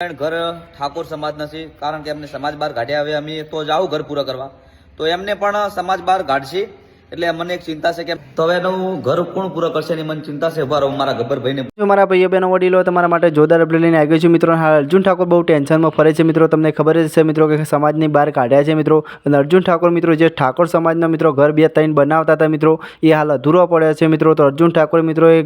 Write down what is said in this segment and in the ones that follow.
ઘર ઠાકોર સમાજ નથી, કારણ કે અમને સમાજ બહાર કાઢ્યા. હવે અમે તો જાવ ઘર પૂરા કરવા, તો એમને પણ સમાજ બહાર કાઢશે. એટલે મને એક ચિંતા છે કે તો હવે એનું ઘર કોણ પૂરા કરશે એની મને ચિંતા છે. ઉભા રહો મારા ગબ્બરભાઈને. મારા ભાઈઓ બહેનો વડીલો તમારા માટે જોરદાર અપડેટ લઈને આવી ગયો છું મિત્રો. હાલ અર્જુન ઠાકોર બહુ ટેન્શનમાં ફરે છે મિત્રો. તમને ખબર જ છે મિત્રો કે સમાજની બહાર કાઢ્યા છે મિત્રો. અને અર્જુન ઠાકોર મિત્રો જે ઠાકોર સમાજના મિત્રો ઘર 2-3 બનાવતા હતા મિત્રો, એ હાલ અધૂરો પડ્યા છે મિત્રો. તો અર્જુન ઠાકોર મિત્રો એ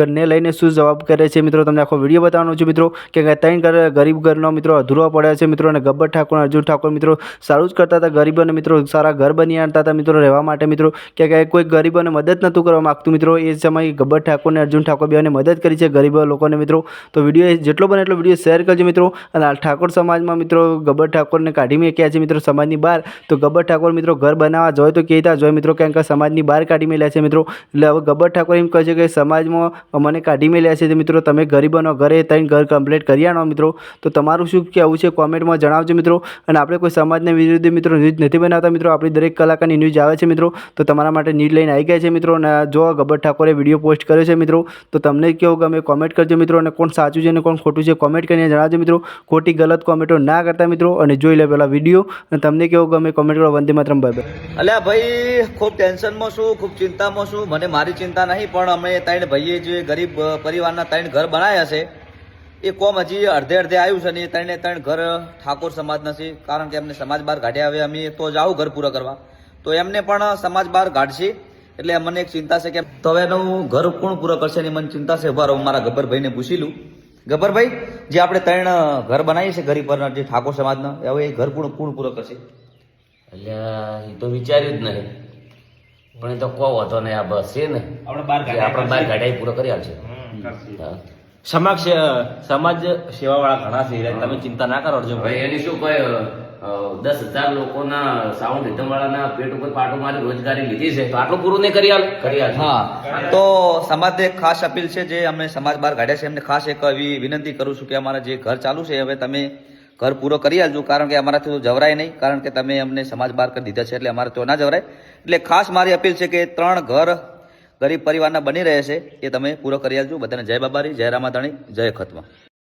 ઘરને લઈને શું જવાબ કરે છે મિત્રો, તમને આખો વિડીયો બતાવવાનો છું મિત્રો. કે 3 ઘર ગરીબ ઘરનો મિત્રો અધૂરો પડ્યા છે મિત્રો. અને ગબ્બર ઠાકોર અર્જુન ઠાકોર મિત્રો સારું જ કરતા હતા ગરીબોને મિત્રો, સારા ઘર બની આણતા હતા મિત્રો રહેવા માટે મિત્રો. કે કોઈ ગરીબોને મદદ નહોતું કરવા માગતું મિત્રો. એ સમયે ગબ્બર ઠાકોર અને અર્જુન ઠાકોર બેને મદદ કરી છે ગરીબ લોકોને મિત્રો. તો વિડીયો જેટલો બને એટલો વિડીયો શેર કરજો મિત્રો. અને આ ઠાકોર સમાજમાં મિત્રો ગબ્બર ઠાકોરને કાઢી મૂક્યા છે મિત્રો સમાજની બહાર. તો ગબ્બર ઠાકોર મિત્રો ઘર બનાવવા જોઈએ તો કેતા જોઈએ મિત્રો, કારણ કે સમાજની બહાર કાઢી મેલ્યા છે મિત્રો. એટલે હવે ગબ્બર ઠાકોર એમ કહે છે કે સમાજમાં મને કાઢી મેલ્યા છે મિત્રો, તમે ગરીબોનો ઘરે 3 ઘર કમ્પ્લીટ કરી આણો મિત્રો. તો તમારું શું કહેવું છે કોમેન્ટમાં જણાવજો મિત્રો. અને આપણે કોઈ સમાજના વિરુદ્ધ મિત્રો ન્યૂઝ નથી બનાવતા મિત્રો, આપણી દરેક કલાકારની ન્યૂઝ આવે છે મિત્રો. તો તમારા માટે ન્યૂઝ લઈને આવી ગયા છે મિત્રો. અને જો ગબ્બર ઠાકોરે વિડીયો પોસ્ટ કર્યો છે મિત્રો, તો તમને કેવું ગમે કોમેન્ટ કરજો મિત્રો. અને કોણ સાચું છે અને કોણ ખોટું છે કોમેન્ટ કરીને જણાવજો મિત્રો. ખોટી ગલત કોમેન્ટો ના કરતા મિત્રો. અને જોઈ લે પેલા વિડીયો અને તમને કેવું ગમે કોમેન્ટ કરો. વંદે માતરમ. Bye bye. અલ્યા ભાઈ ખૂબ ટેન્શનમાં છું, ખૂબ ચિંતામાં છું. મને મારી ચિંતા નહીં, પણ અમે 3 ભાઈએ જે ગરીબ પરિવારના 3 ઘર બનાવ્યા છે, એ કોમ હજી અડધે આવ્યું છે. ને એ 3 ઘર ઠાકોર સમાજ નથી, કારણ કે અમને સમાજ બહાર કાઢ્યા. હવે અમે તો જાવ ઘર પૂરા કરવા, તો એમને પણ સમાજ બહાર કાઢશે. એટલે મને એક ચિંતા છે કે તો હવે એનું ઘર કોણ પૂરા કરશે એની મને ચિંતા છે. ઉભા રહો મારા ગબ્બરભાઈને પૂછી લઉં. ગબ્બરભાઈ, જે આપણે 3 ઘર બનાવીએ છીએ ગરીબ પર જે ઠાકોર સમાજના, હવે એ ઘર કોણ પૂરા કરશે? એટલે એ તો વિચાર્યું જ નહીં, પણ એ તો કો વાંધો નહીં. આ બસ છે ને આપણે બહાર ગાડી પૂરો કરી આવશે. સમાજ સેવાવાળા ઘણા છે, તમે ચિંતા ના કરો અર્જુનભાઈ. એની શું કોઈ 10,000 લોકોના સાઉન્ડ રિધમ વાળાના પેટ ઉપર પાટો મારી રોજગારી લીધી છે, તો આટલું પૂરું નહીં કરી આલ. હા, તો સમાજને એક ખાસ અપીલ છે, જે અમને સમાજ બહાર કાઢ્યા છે એમને ખાસ એક એવી વિનંતી કરું છું કે અમારા જે ઘર ચાલુ છે હવે તમે ઘર પૂરો કરી આલજો, કારણ કે અમારાથી તો જવરાય નહીં, કારણ કે તમે અમને સમાજ બહાર કરી દીધા છે એટલે અમારે તો ના જવરાય. એટલે ખાસ મારી અપીલ છે કે 3 ઘર ગરીબ પરિવારના બની રહે છે એ તમે પૂરો કરી આલજો. બધાને જય બાબારી, જય રામાધણી, જય ખતમા.